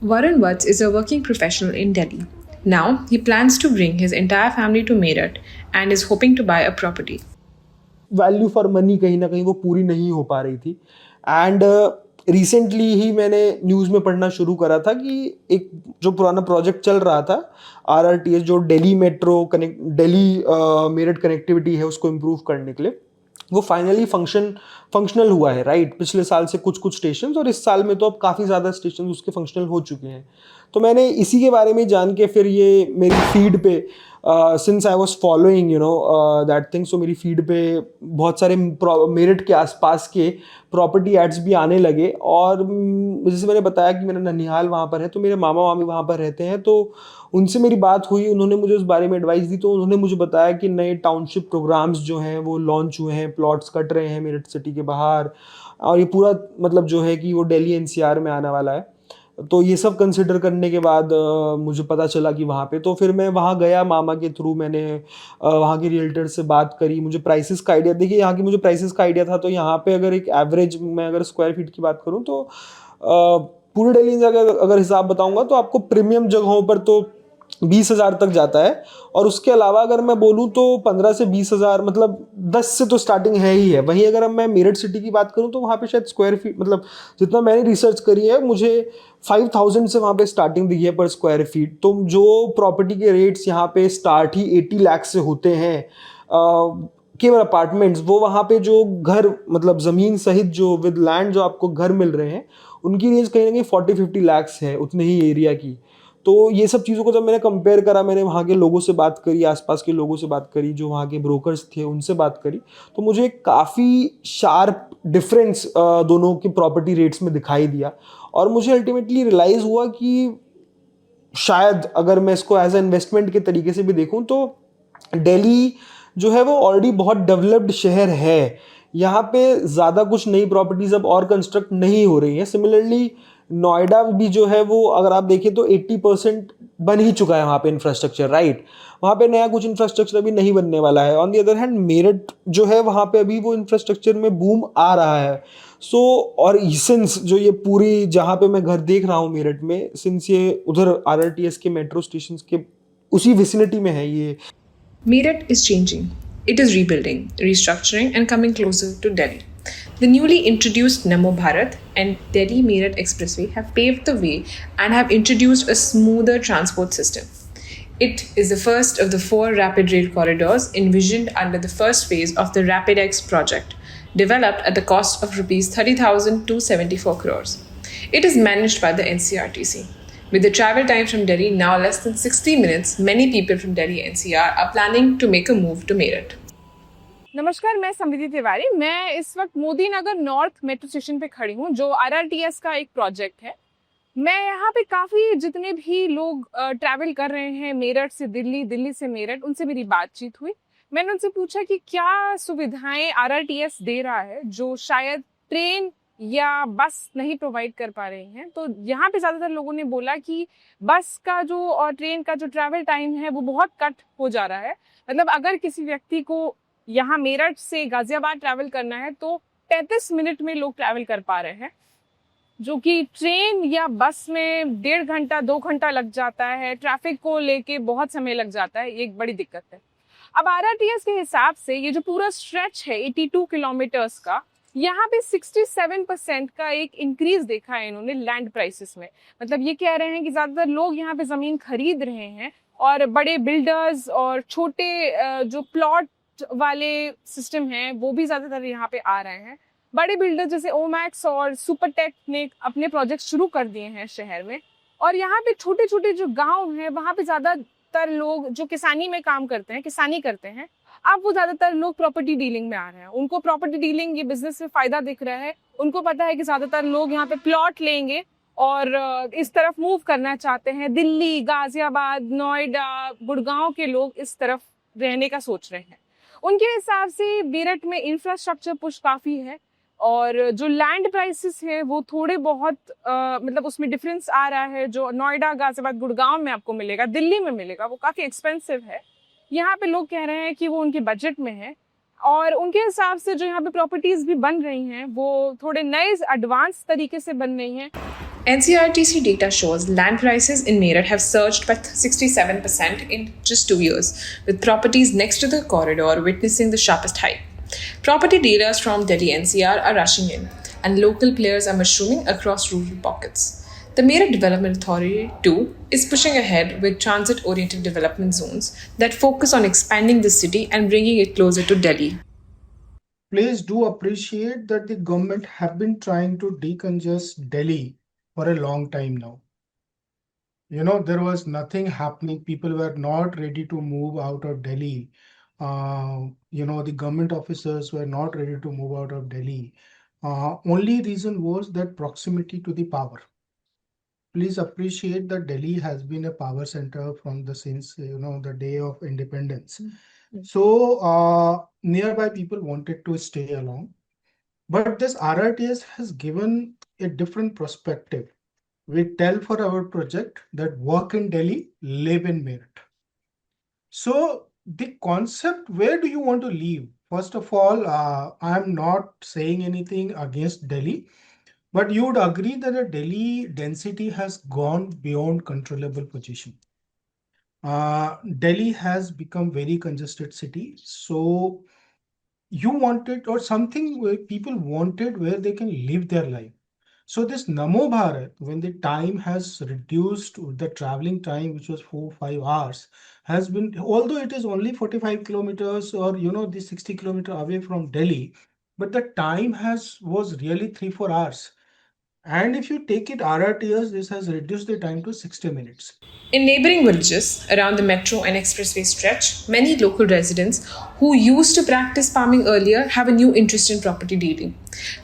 Varun Vats is a working professional in Delhi. Now, he plans to bring his entire family to Meerut and is hoping to buy a property. Value for money कहीं ना कहीं वो पूरी नहीं हो पा रही थी। एंड रिसेंटली ही मैंने न्यूज़ में पढ़ना शुरू करा था कि एक जो पुराना प्रोजेक्ट चल रहा था RRTS, जो Delhi metro connect Delhi Meerut connectivity है उसको इम्प्रूव करने के लिए, वो फाइनली फंक्शनल हुआ है, राइट। पिछले साल से कुछ कुछ स्टेशन, और इस साल में तो अब काफ़ी ज़्यादा स्टेशन उसके फंक्शनल हो चुके हैं। तो मैंने इसी के बारे में जान के फिर ये मेरी फीड पे, since I was following that thing, so मेरी फीड पे बहुत सारे मेरठ के आसपास के प्रॉपर्टी एड्स भी आने लगे। और जैसे मैंने बताया कि मेरा ननिहाल वहाँ पर है, तो मेरे मामा मामी वहाँ पर रहते हैं, तो उनसे मेरी बात हुई, उन्होंने मुझे उस बारे में एडवाइस दी। तो उन्होंने मुझे बताया कि नए टाउनशिप प्रोग्राम्स जो हैं वो लॉन्च हुए हैं, प्लॉट्स कट रहे हैं मेरठ सिटी के बाहर, और ये पूरा मतलब जो है कि वो दिल्ली NCR में आने वाला है। तो ये सब कंसिडर करने के बाद मुझे पता चला कि वहाँ पे, तो फिर मैं वहाँ गया मामा के थ्रू, मैंने वहाँ के रियल्टर से बात करी, मुझे प्राइसेस का आइडिया, देखिए यहाँ की मुझे प्राइसेस का आइडिया था। तो यहाँ पे अगर एक एवरेज मैं अगर स्क्वायर फीट की बात करूँ तो पूरे दिल्ली में अगर हिसाब बताऊँगा तो आपको प्रीमियम जगहों पर तो 20,000 तक जाता है। और उसके अलावा अगर मैं बोलूँ तो 15 से 20,000, मतलब 10 से तो स्टार्टिंग है ही है। वहीं अगर मैं मेरठ सिटी की बात करूँ तो वहाँ पे शायद स्क्वायर फीट, मतलब जितना मैंने रिसर्च करी है, मुझे 5,000 से वहाँ पे स्टार्टिंग दिखी है पर स्क्वायर फीट। तो जो प्रॉपर्टी के रेट्स यहाँ पे स्टार्ट ही 80 लाख से होते हैं केवल अपार्टमेंट्स, वो वहाँ पे जो घर, मतलब ज़मीन सहित जो विद लैंड जो आपको घर मिल रहे हैं, उनकी रेंज कहीं ना कहीं 40-50 लाख है उतने ही एरिया की। तो ये सब चीज़ों को जब मैंने कंपेयर करा, मैंने वहाँ के लोगों से बात करी, आसपास के लोगों से बात करी, जो वहाँ के ब्रोकर्स थे उनसे बात करी, तो मुझे काफ़ी शार्प डिफरेंस दोनों के प्रॉपर्टी रेट्स में दिखाई दिया। और मुझे अल्टीमेटली रियलाइज़ हुआ कि शायद अगर मैं इसको एज ए इन्वेस्टमेंट के तरीके से भी देखूं तो दिल्ली जो है वो ऑलरेडी बहुत डेवलप्ड शहर है। यहाँ पे ज़्यादा कुछ नई प्रॉपर्टीज़ अब और कंस्ट्रक्ट नहीं हो रही हैं। सिमिलरली नोएडा भी जो है वो अगर आप देखें तो 80% बन ही चुका है वहाँ पे इंफ्रास्ट्रक्चर, राइट। वहाँ पे नया कुछ इंफ्रास्ट्रक्चर अभी नहीं बनने वाला है। On the other hand Meerut जो है वहाँ पे अभी वो इंफ्रास्ट्रक्चर में बूम आ रहा है। सो और सिंस जो ये पूरी जहाँ पे मैं घर देख रहा हूँ मेरठ में, सिंस ये उधर RRTS के मेट्रो स्टेशन के उसी विसिनिटी में है ये। Meerut is changing. It is rebuilding, restructuring, and coming closer to Delhi. The newly introduced Namo Bharat and Delhi Meerut Expressway have paved the way and have introduced a smoother transport system. It is the first of the 4 rapid rail corridors envisioned under the first phase of the RapidX project, developed at the cost of Rs 30,274 crores. It is managed by the NCRTC. With the travel time from Delhi now less than 60 minutes, many people from Delhi NCR are planning to make a move to Meerut. नमस्कार, मैं समृद्धि तिवारी। मैं इस वक्त मोदी नगर north metro station पे खड़ी हूँ, जो RRTS का एक प्रोजेक्ट है। मैं यहाँ पे काफ़ी जितने भी लोग ट्रैवल कर रहे हैं मेरठ से दिल्ली, दिल्ली से मेरठ, उनसे मेरी बातचीत हुई। मैंने उनसे पूछा कि क्या सुविधाएं RRTS दे रहा है जो शायद ट्रेन या बस नहीं प्रोवाइड कर पा रही हैं। तो यहाँ पे ज़्यादातर लोगों ने बोला कि बस का जो और ट्रेन का जो ट्रैवल टाइम है वो बहुत कट हो जा रहा है। मतलब अगर किसी व्यक्ति को यहाँ मेरठ से गाजियाबाद ट्रैवल करना है तो 35 मिनट में लोग ट्रैवल कर पा रहे हैं, जो कि ट्रेन या बस में 1.5 घंटा 2 घंटा लग जाता है। ट्रैफिक को लेके बहुत समय लग जाता है, ये एक बड़ी दिक्कत है। अब RRTS के हिसाब से ये जो पूरा स्ट्रेच है 82 किलोमीटर्स का, यहाँ पे 67% का एक इंक्रीज देखा है इन्होंने लैंड प्राइसेस में। मतलब ये कह रहे हैं कि ज़्यादातर लोग यहाँ पे ज़मीन खरीद रहे हैं और बड़े बिल्डर्स और छोटे जो प्लॉट वाले सिस्टम हैं वो भी ज़्यादातर यहाँ पे आ रहे हैं। बड़े बिल्डर जैसे ओमैक्स और सुपरटेक ने अपने प्रोजेक्ट शुरू कर दिए हैं शहर में। और यहाँ पे छोटे छोटे जो गांव हैं वहाँ पे ज़्यादातर लोग जो किसानी में काम करते हैं, किसानी करते हैं, अब वो ज़्यादातर लोग प्रॉपर्टी डीलिंग में आ रहे हैं। उनको प्रॉपर्टी डीलिंग ये बिजनेस में फ़ायदा दिख रहा है। उनको पता है कि ज़्यादातर लोग यहाँ पे प्लॉट लेंगे और इस तरफ मूव करना चाहते हैं। दिल्ली, गाजियाबाद, नोएडा, गुड़गांव के लोग इस तरफ रहने का सोच रहे हैं। उनके हिसाब से मेरठ में इंफ्रास्ट्रक्चर पुश काफ़ी है और जो लैंड प्राइसेस हैं वो थोड़े बहुत मतलब उसमें डिफरेंस आ रहा है। जो नोएडा, गाजियाबाद, गुड़गांव में आपको मिलेगा, दिल्ली में मिलेगा, वो काफ़ी एक्सपेंसिव है। यहाँ पे लोग कह रहे हैं कि वो उनके बजट में है। और उनके हिसाब से जो यहाँ पे प्रॉपर्टीज़ भी बन रही हैं वो थोड़े नए एडवांस तरीके से बन रही हैं। NCRTC data shows land prices in Meerut have surged by 67% in just 2 years, with properties next to the corridor witnessing the sharpest hike. Property dealers from Delhi NCR are rushing in, and local players are mushrooming across rural pockets. The Meerut Development Authority, too, is pushing ahead with transit oriented development zones that focus on expanding the city and bringing it closer to Delhi. Please do appreciate that the government have been trying to decongest Delhi for a long time now. There was nothing happening. People were not ready to move out of Delhi. The government officers were not ready to move out of Delhi. Only reason was that proximity to the power. Please appreciate that Delhi has been a power center from since the day of independence. So nearby people wanted to stay along. But this RRTS has given a different perspective. We tell for our project that work in Delhi, live in Meerut. So the concept, where do you want to live? First of all, I'm not saying anything against Delhi, but you would agree that the Delhi density has gone beyond controllable position. Delhi has become very congested city. So you wanted or something where people wanted where they can live their life. So this Namo Bharat, when the time has reduced, the traveling time, which was 4-5 hours, has been, although it is only 45 kilometers or the 60 kilometer away from Delhi, but the time was really 3-4 hours. And if you take it RRTS, this has reduced the time to 60 minutes. In neighboring villages around the metro and expressway stretch, many local residents who used to practice farming earlier have a new interest in property dealing.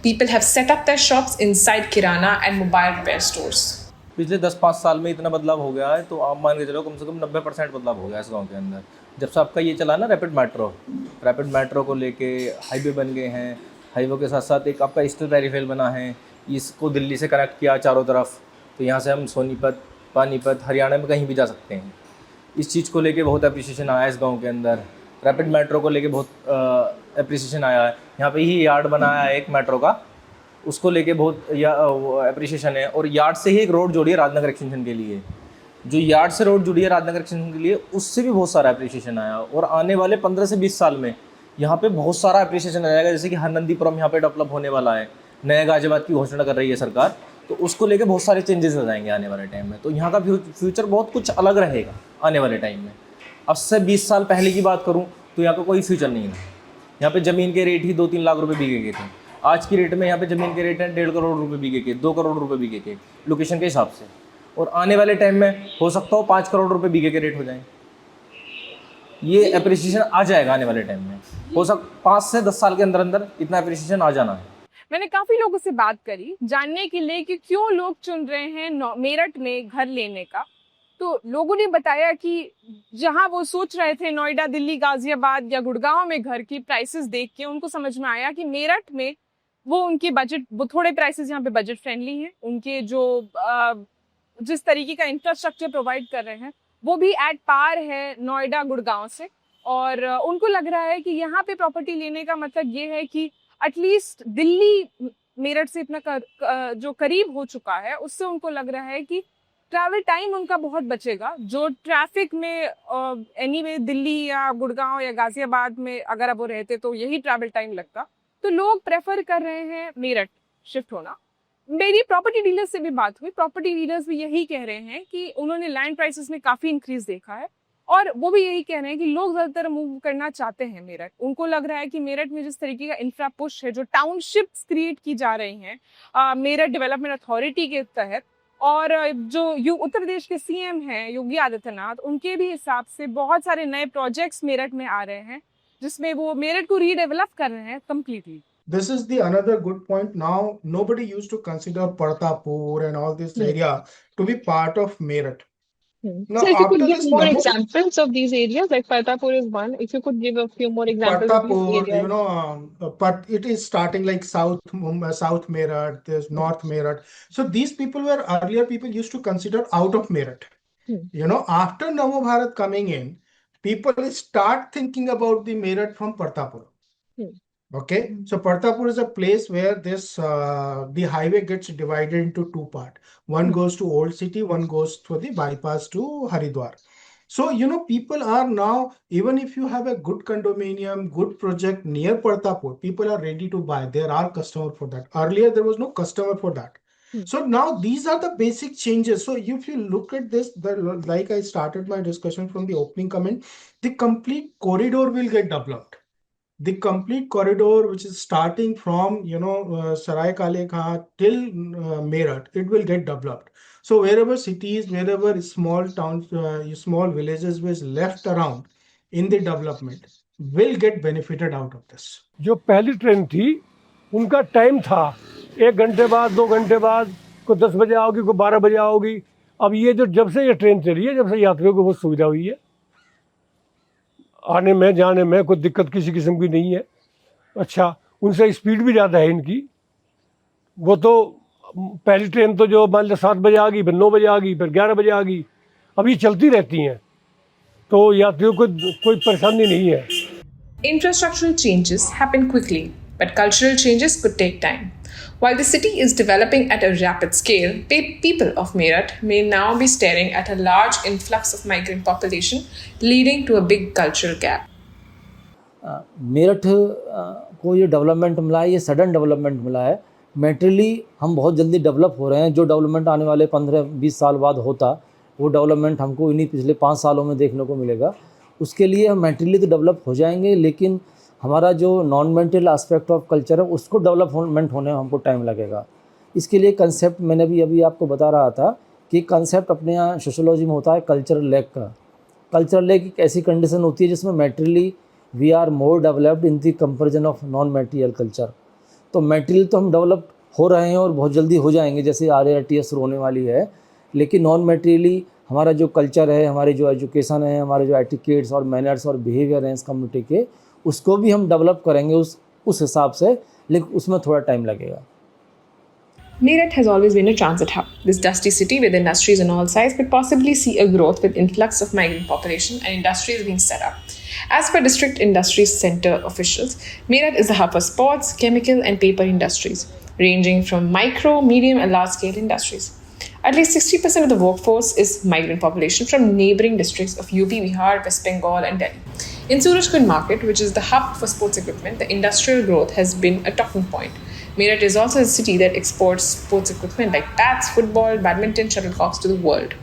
People have set up their shops inside kirana and mobile repair stores. पिछले 10-5 साल में इतना बदलाव हो गया है, तो आप मान के चलो कम से कम 90% बदलाव हो गया इस गांव के अंदर। जब से आपका ये चला ना रैपिड मेट्रो को लेके हाईवे बन गए हैं, हाईवे के साथ साथ एक आपका ईस्टर्न पेरिफेरल बना है, इसको दिल्ली से कनेक्ट किया चारों तरफ, तो यहाँ से हम सोनीपत, पानीपत, हरियाणा में कहीं भी जा सकते हैं। इस चीज़ को लेके बहुत अप्रिसिएशन आया है इस गांव के अंदर। रैपिड मेट्रो को लेके बहुत अप्रिसिएशन आया है। यहाँ पे ही यार्ड बनाया है एक मेट्रो का, उसको लेके बहुत अप्रिसिएशन है। और यार्ड से ही एक रोड जोड़ी है राजनगर एक्सटेंशन के लिए, जो यार्ड से रोड जुड़ी है राजनगर एक्सटेंशन के लिए, उससे भी बहुत सारा अप्रिसिएशन आया। और आने वाले 15 से 20 साल में यहाँ पे बहुत सारा अप्रिसिएशन आ जाएगा। जैसे कि हरनंदीपुरम यहाँ पे डेवलप होने वाला है, नया गाजियाबाद की घोषणा कर रही है सरकार, तो उसको लेके बहुत सारे चेंजेस हो जाएंगे आने वाले टाइम में। तो यहाँ का फ्यूचर बहुत कुछ अलग रहेगा आने वाले टाइम में। अब से 20 साल पहले की बात करूँ तो यहाँ पे कोई फ्यूचर नहीं था। यहाँ पे ज़मीन के रेट ही 2-3 लाख रुपए बिके गए थे। आज की रेट में यहाँ पे ज़मीन के रेट हैं 1.5 करोड़ रुपए बिके गए, 2 करोड़ रुपए बिके गए लोकेशन के हिसाब से। और आने वाले टाइम में हो सकता हो 5 करोड़ रुपए बिके के रेट हो जाएँ। ये अप्रिसिएशन आ जाएगा आने वाले टाइम में। हो 5 से 10 साल के अंदर अंदर इतना अप्रिसिएशन आ जाना है। मैंने काफी लोगों से बात करी जानने के लिए कि क्यों लोग चुन रहे हैं मेरठ में घर लेने का। तो लोगों ने बताया कि जहां वो सोच रहे थे नोएडा, दिल्ली, गाजियाबाद या गुड़गांव में घर की प्राइसेस देख के उनको समझ में आया कि मेरठ में वो उनके बजट, वो थोड़े प्राइसेस यहाँ पे बजट फ्रेंडली हैं। उनके जो जिस तरीके का इंफ्रास्ट्रक्चर प्रोवाइड कर रहे हैं वो भी एट पार है नोएडा, गुड़गांव से। और उनको लग रहा है कि यहाँ पे प्रॉपर्टी लेने का मतलब ये है कि एटलीस्ट दिल्ली मेरठ से इतना जो करीब हो चुका है, उससे उनको लग रहा है कि ट्रैवल टाइम उनका बहुत बचेगा। जो ट्रैफिक में एनीवे दिल्ली या गुड़गांव या गाजियाबाद में अगर अब वो रहते तो यही ट्रैवल टाइम लगता। तो लोग प्रेफर कर रहे हैं मेरठ शिफ्ट होना। मेरी प्रॉपर्टी डीलर से भी बात हुई, प्रॉपर्टी डीलर्स भी यही कह रहे हैं कि उन्होंने लैंड प्राइसेस में काफ़ी इंक्रीज देखा है और वो भी यही कह रहे हैं कि लोग ज़्यादातर मूव करना चाहते हैं मेरठ। उनको लग रहा है कि मेरठ में जिस तरीके का इंफ्रा पुश है, जो टाउनशिप्स क्रिएट की जा रही हैं मेरठ डेवलपमेंट अथॉरिटी के तहत, और जो उत्तर प्रदेश के सीएम हैं योगी आदित्यनाथ, उनके भी हिसाब से बहुत सारे नए प्रोजेक्ट्स मेरठ में आ रहे हैं जिसमें वो मेरठ को रीडेवलप कर रहे हैं completely. This is the another good point. Now, nobody used to consider Partapur and all this area to be part of Meerut. Now, So if you could after give this more Namo examples of these areas, like Partapur is one. If you could give a few more examples of these Partapur, areas. but it is starting like South South Meerut, there's North Meerut. So these people were earlier people used to consider out of Meerut. After Namo Bharat coming in, people start thinking about the Meerut from Partapur. Okay, so Partapur is a place where this the highway gets divided into two parts. One goes to Old City, one goes through the bypass to Haridwar. So, people are now, even if you have a good condominium, good project near Partapur, people are ready to buy. There are customer for that. Earlier, there was no customer for that. So now these are the basic changes. So if you look at this, like I started my discussion from the opening comment, the complete corridor will get developed. The complete corridor, which is starting from Sarai Kale Khan till Meerut, it will get developed. So wherever cities, wherever small towns, small villages was left around in the development will get benefited out of this. जो पहली train थी उनका time था 1 घंटे बाद 2 घंटे बाद, कोई 10 बजे आओगी, कोई 12 बजे आओगी। अब ये जब से ये ट्रेन चली है, जब से यात्रियों को बहुत सुविधा हुई है, आने में जाने में कोई दिक्कत किसी किस्म की नहीं है। अच्छा, उनसे स्पीड भी ज़्यादा है इनकी। वो तो पहली ट्रेन तो जो मान लो 7 बजे आ गई, फिर 9 बजे आ गई, फिर 11 बजे आ गई, अब ये चलती रहती हैं, तो यात्रियों को कोई परेशानी नहीं है। Infrastructural changes happen quickly, but cultural changes could take time. While the city is developing at a rapid scale, people of Meerut may now be staring at a large influx of migrant population, leading to a big cultural gap. Meerut को ये development मिला है, ये sudden development मिला है। Mentally हम बहुत जल्दी डेवलप हो रहे हैं। जो डेवलपमेंट आने वाले 15-20 साल बाद होता, वो डेवलपमेंट हमको इन्हीं पिछले 5 सालों में देखने को मिलेगा। उसके लिए हम मेंटली तो डेवलप हो जाएंगे, लेकिन हमारा जो non mental aspect of culture है उसको डेवलपमेंट होने में हमको टाइम लगेगा। इसके लिए कंसेप्ट मैंने भी अभी आपको बता रहा था कि कंसेप्ट अपने यहाँ सोशियोलॉजी में होता है कल्चरल लैग का। कल्चरल लैग एक ऐसी कंडीशन होती है जिसमें mentally we are more developed in the comparison of non material culture. तो मेटेरियल तो हम डेवलप हो रहे हैं और बहुत जल्दी हो जाएंगे, जैसे RRTS होने वाली है, लेकिन नॉन मेटेरियली हमारा जो कल्चर है, हमारे जो एजुकेशन है, हमारे जो एटिकेट्स और मैनर्स और बिहेवियर हैं इस कम्युनिटी के, उसको भी हम डेवलप करेंगे उस हिसाब से, लेकिन उसमें थोड़ा टाइम लगेगा। Meerut has always been a transit hub. This dusty city with industries on all sides could possibly see a growth with influx of migrant population and industries being set up. As per District Industries Centre officials, Meerut is the hub for sports, chemical and paper industries, ranging from micro, medium and large-scale industries. At least 60% of the workforce is migrant population from neighbouring districts of UP, Bihar, West Bengal and Delhi. In Surajkund market, which is the hub for sports equipment, the industrial growth has been a talking point. Meerut is also a city that exports sports equipment like bats, football, badminton, shuttlecocks to the world.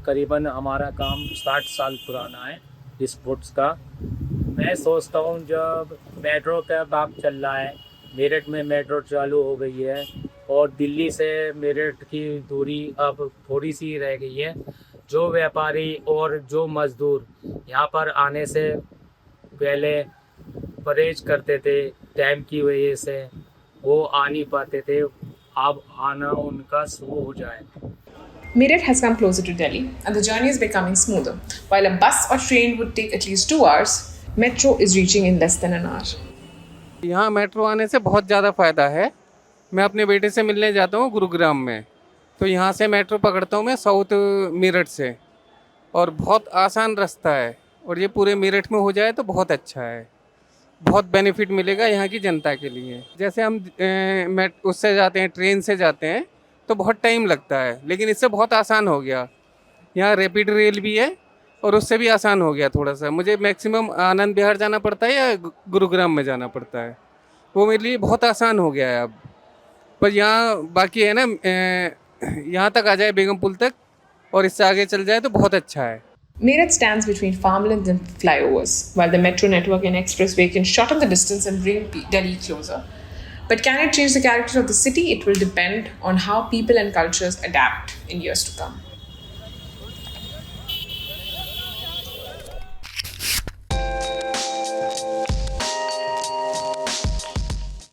करीबन हमारा काम 60 साल पुराना है sports का। मैं सोचता हूँ जब मेट्रो का काम चल रहा है, मेरठ में मेट्रो चालू हो गई है और दिल्ली से मेरठ की दूरी अब थोड़ी सी रह गई है। जो व्यापारी और जो मज़दूर यहाँ पर आने से पहले परहेज करते थे टाइम की वजह से, वो आ नहीं पाते थे, अब आना उनका शुरू हो जाए। Meerut has come closer to Delhi and the journey is becoming smoother. While a bus or train would take at least 2 hours, metro is reaching in less than an hour. यहाँ मेट्रो आने से बहुत ज़्यादा फ़ायदा है। मैं अपने बेटे से मिलने जाता हूँ गुरुग्राम में, तो यहाँ से मेट्रो पकड़ता हूँ मैं साउथ मेरठ से, और बहुत आसान रास्ता है, और ये पूरे मेरठ में हो जाए तो बहुत अच्छा है। बहुत बेनिफिट मिलेगा यहाँ की जनता के लिए। जैसे हम उससे जाते हैं, ट्रेन से जाते हैं तो बहुत टाइम लगता है, लेकिन इससे बहुत आसान हो गया। यहाँ रैपिड रेल भी है और उससे भी आसान हो गया थोड़ा सा। मुझे मैक्सिमम आनंद विहार जाना पड़ता है या गुरुग्राम में जाना पड़ता है, वो मेरे लिए बहुत आसान हो गया है अब। पर यहाँ बाकी है ना, यहाँ तक आ जाए बेगम पुल तक और इससे आगे चल जाए तो बहुत अच्छा है। Meerut stands between farmlands and flyovers, while the metro network and expressway can shorten the distance and bring Delhi closer. But can it change the character of the city? It will depend on how people and cultures adapt in years to come.